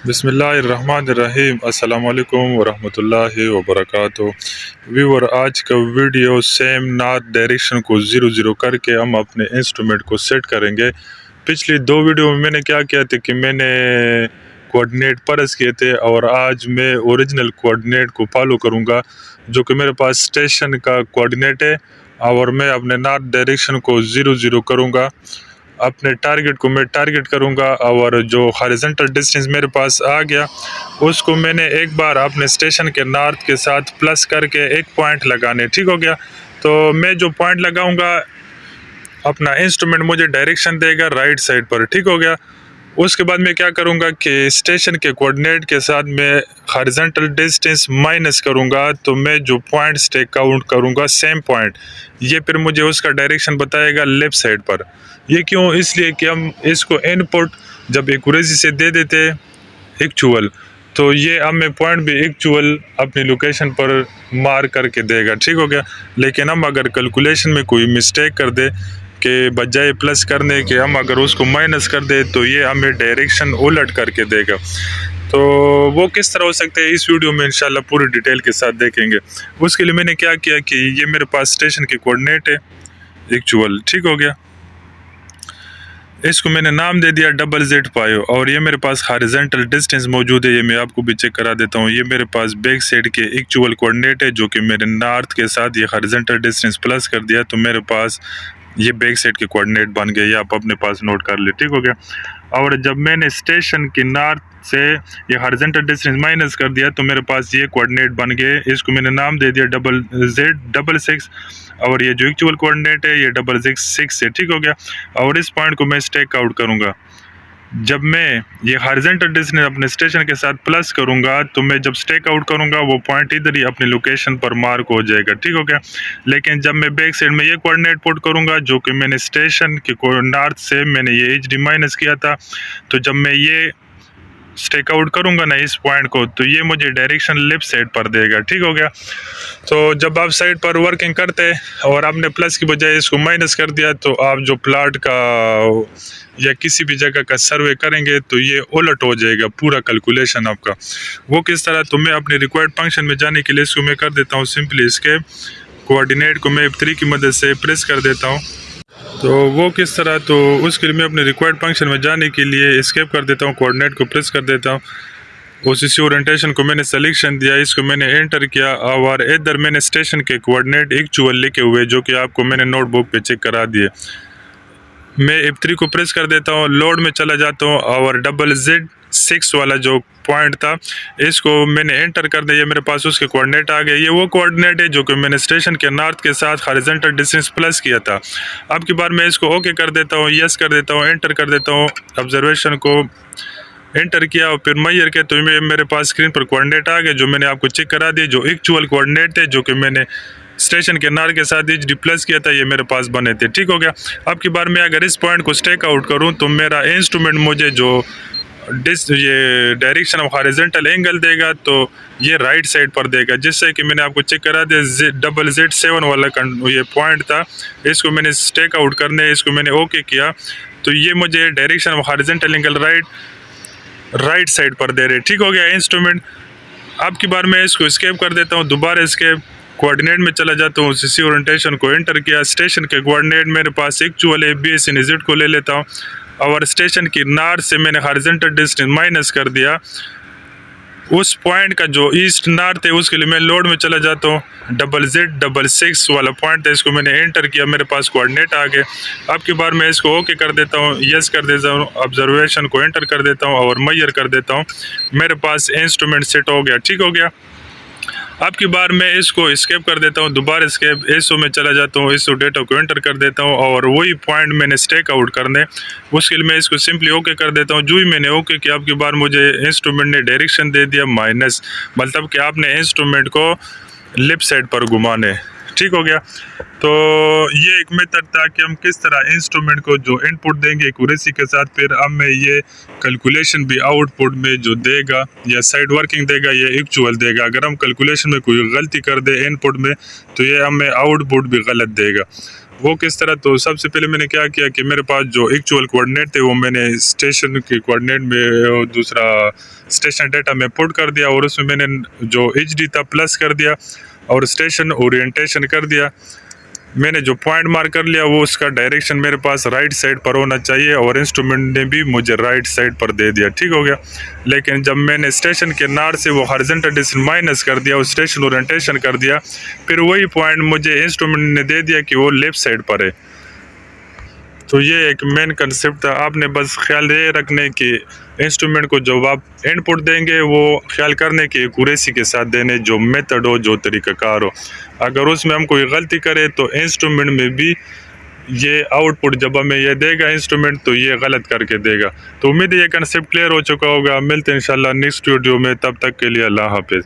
बिस्मिल्लाहिर्रहमानिर्रहीम अस्सलाम वालेकुम वरहमतुल्लाहि वबरकातुहू। व्यूअर, आज का वीडियो सेम नॉर्थ डायरेक्शन को 0 0 करके हम अपने इंस्ट्रूमेंट को सेट करेंगे। पिछली दो वीडियो में मैंने क्या किया था कि मैंने कोऑर्डिनेट परस किए थे और आज मैं ओरिजिनल कोऑर्डिनेट को फॉलो करूंगा जो कि मेरे पास स्टेशन का कोऑर्डिनेट है और मैं अपने नॉर्थ डायरेक्शन को 0 0 करूंगा। अपने टारगेट को मैं टारगेट करूंगा और जो हॉरिजॉन्टल डिस्टेंस मेरे पास आ गया उसको मैंने एक बार अपने स्टेशन के नॉर्थ के साथ प्लस करके एक पॉइंट लगाने। ठीक हो गया। तो मैं जो पॉइंट लगाऊंगा अपना इंस्ट्रूमेंट मुझे डायरेक्शन देगा राइट साइड पर। ठीक हो गया। उसके बाद मैं क्या करूंगा कि स्टेशन के कोऑर्डिनेट के साथ मैं हॉरिजॉन्टल डिस्टेंस माइनस करूंगा, तो मैं जो पॉइंट्स टेक आउट करूंगा सेम पॉइंट, ये फिर मुझे उसका डायरेक्शन बताएगा लेफ्ट साइड पर। ये क्यों? इसलिए कि हम इसको इनपुट जब एक्यूरेसी से दे देते एक्चुअल, तो ये हमें पॉइंट भी एक्चुअल अपनी लोकेशन पर मार करके देगा। ठीक हो गया। लेकिन हम अगर कैलकुलेशन में कोई मिस्टेक कर दे के बजाय प्लस करने के हम अगर उसको माइनस कर दे तो ये हमें डायरेक्शन उलट करके देगा। तो वो किस तरह हो सकते हैं इस वीडियो में इंशाल्लाह पूरी डिटेल के साथ देखेंगे। उसके लिए मैंने क्या किया कि ये मेरे पास स्टेशन की कोऑर्डिनेट है एक्चुअल। ठीक हो गया। इसको मैंने नाम दे दिया ZZ5 और ये मेरे पास हॉरिजॉन्टल डिस्टेंस मौजूद है। ये मैं आपको भी चेक करा देता हूँ। ये मेरे पास बैक साइड के एक्चुअल कोऑर्डिनेट है जो कि मेरे नॉर्थ के साथ ये हॉरिजॉन्टल डिस्टेंस प्लस कर दिया, तो मेरे पास ये बैक साइड के कोऑर्डिनेट बन गए। ये आप अपने पास नोट कर ले। ठीक हो गया। और जब मैंने स्टेशन के नॉर्थ से ये हॉरिजॉन्टल डिस्टेंस माइनस कर दिया तो मेरे पास ये कोऑर्डिनेट बन गए। इसको मैंने नाम दे दिया ZZ6 और ये जो एक्चुअल कोऑर्डिनेट है ये ZZ6 है। ठीक हो गया। और इस पॉइंट को मैं स्टेक आउट करूंगा। जब मैं ये हॉरिजॉन्टल डिस्टेंस अपने स्टेशन के साथ प्लस करूंगा तो मैं जब स्टेक आउट करूंगा वो पॉइंट इधर ही अपनी लोकेशन पर मार्क हो जाएगा। ठीक हो गया। लेकिन जब मैं बैक साइड में ये कोऑर्डिनेट पुट करूंगा जो कि मैंने स्टेशन के नॉर्थ से मैंने ये HD माइनस किया था, तो जब मैं ये स्टेक आउट करूंगा ना इस पॉइंट को, तो ये मुझे डायरेक्शन लेफ्ट साइड पर देगा। ठीक हो गया। तो जब आप साइड पर वर्किंग करते और आपने प्लस की बजाय इसको माइनस कर दिया तो आप जो प्लाट का या किसी भी जगह का सर्वे करेंगे तो ये उलट हो जाएगा पूरा कैलकुलेशन आपका। वो किस तरह? तो मैं अपने रिक्वायर्ड फंक्शन में जाने के लिए इसको मैं कर देता हूँ सिंपली इसके कोऑर्डिनेट को मैं F3 की मदद से प्रेस कर देता हूँ। तो वो किस तरह? तो उसके लिए मैं अपने रिक्वायर्ड फंक्शन में जाने के लिए एस्केप कर देता हूँ, कोऑर्डिनेट को प्रेस कर देता हूँ। OCC ओरिएंटेशन को मैंने सिलेक्शन दिया, इसको मैंने एंटर किया और इधर मैंने स्टेशन के कोऑर्डिनेट एक्चुअल लिखे हुए जो कि आपको मैंने नोटबुक पे चेक करा दिए। मैं F3 को प्रेस कर देता हूँ, लोड में चला जाता हूँ और ZZ6 वाला जो पॉइंट था इसको मैंने एंटर कर दिया। मेरे पास उसके कोऑर्डिनेट आ गए। ये वो कोऑर्डिनेट है जो कि मैंने स्टेशन के नॉर्थ के साथ हॉरिजॉन्टल डिस्टेंस प्लस किया था। अब की बार मैं इसको ओके कर देता हूँ, यस कर देता हूँ, एंटर कर देता हूँ। ऑब्जर्वेशन को एंटर किया और फिर मैयर के तो मेरे पास स्क्रीन पर कोऑर्डिनेट आ गए जो मैंने आपको चेक करा दिए, जो एक्चुअल कोऑर्डिनेट थे जो कि मैंने स्टेशन के नॉर्थ के साथ HD प्लस किया था, ये मेरे पास बने थे। ठीक हो गया। अब की बार मैं अगर इस पॉइंट को स्टेक आउट करूं तो मेरा इंस्ट्रूमेंट मुझे जो ये डायरेक्शन ऑफ हॉरिजॉन्टल एंगल देगा तो ये राइट साइड पर देगा, जिससे कि मैंने आपको चेक करा दिया ZZ7 वाला ये पॉइंट था। इसको मैंने स्टेक आउट करने इसको मैंने ओके किया तो ये मुझे direction of horizontal angle right side पर दे रहे। ठीक हो गया इंस्ट्रूमेंट। अब की बार मैं इसको एस्केप कर देता हूँ, दोबारा एस्केप कोऑर्डिनेट में चला जाता हूँ। CC ओरिएंटेशन को एंटर किया, स्टेशन के कोऑर्डिनेट मेरे पास एक्चुअल है, BS को ले लेता हूँ और स्टेशन की नॉर्थ से मैंने हॉरिजॉन्टल डिस्टेंस माइनस कर दिया। उस पॉइंट का जो ईस्ट नॉर्थ है उसके लिए मैं लोड में चला जाता हूँ। ZZ6 वाला पॉइंट है, इसको मैंने एंटर किया, मेरे पास कोऑर्डिनेट आ गए। अब की बार मैं इसको ओके कर देता हूँ, यस कर देता हूँ, ऑब्जर्वेशन को एंटर कर देता हूँ और मैयर कर देता हूँ। मेरे पास इंस्ट्रूमेंट सेट हो गया। ठीक हो गया। अब की बार मैं इसको एस्केप कर देता हूँ, दोबारा एस्केप ISO में चला जाता हूँ, ISO डेटा को एंटर कर देता हूँ और वही पॉइंट मैंने स्टेक आउट करने, उसके लिए मैं इसको सिंपली ओके कर देता हूँ। जो ही मैंने ओके किया अब की बार मुझे इंस्ट्रूमेंट ने डायरेक्शन दे दिया माइनस, मतलब कि आपने इंस्ट्रूमेंट को लेफ्ट साइड पर घुमाने। ठीक हो गया। तो ये एक मेथड था कि हम किस तरह इंस्ट्रूमेंट को जो इनपुट देंगे एक्यूरेसी के साथ, फिर हमें ये कैलकुलेशन भी आउटपुट में जो देगा या साइड वर्किंग देगा या एक्चुअल देगा। अगर हम कैलकुलेशन में कोई गलती कर दे इनपुट में तो ये हमें आउटपुट भी गलत देगा। वो किस तरह, तो सबसे पहले मैंने क्या किया कि मेरे पास जो एक्चुअल कोऑर्डिनेट थे वो मैंने स्टेशन के कोऑर्डिनेट में दूसरा स्टेशन डाटा में पुट कर दिया और उसमें मैंने जो HD था प्लस कर दिया और स्टेशन ओरिएंटेशन कर दिया। मैंने जो पॉइंट मार्क कर लिया वो उसका डायरेक्शन मेरे पास राइट साइड पर होना चाहिए और इंस्ट्रूमेंट ने भी मुझे राइट साइड पर दे दिया। ठीक हो गया। लेकिन जब मैंने स्टेशन के नार से वो हॉरिजॉन्टल डिस्टेंस माइनस कर दिया और स्टेशन ओरिएंटेशन कर दिया, फिर वही पॉइंट मुझे इंस्ट्रूमेंट ने दे दिया कि वो लेफ्ट साइड पर है। तो ये एक मेन कंसेप्ट था। आपने बस ख्याल ये रखने कि इंस्ट्रूमेंट को जब आप इनपुट देंगे वो ख्याल करने की एक्यूरेसी के साथ देने, जो मेथड हो, जो तरीक़ाकार हो। अगर उसमें हम कोई गलती करें तो इंस्ट्रूमेंट में भी ये आउटपुट जब हमें ये देगा इंस्ट्रूमेंट तो ये गलत करके देगा। तो उम्मीद है ये कंसेप्ट क्लियर हो चुका होगा। मिलते हैं इंशाल्लाह नेक्स्ट वीडियो में, तब तक के लिए अल्लाह हाफिज़।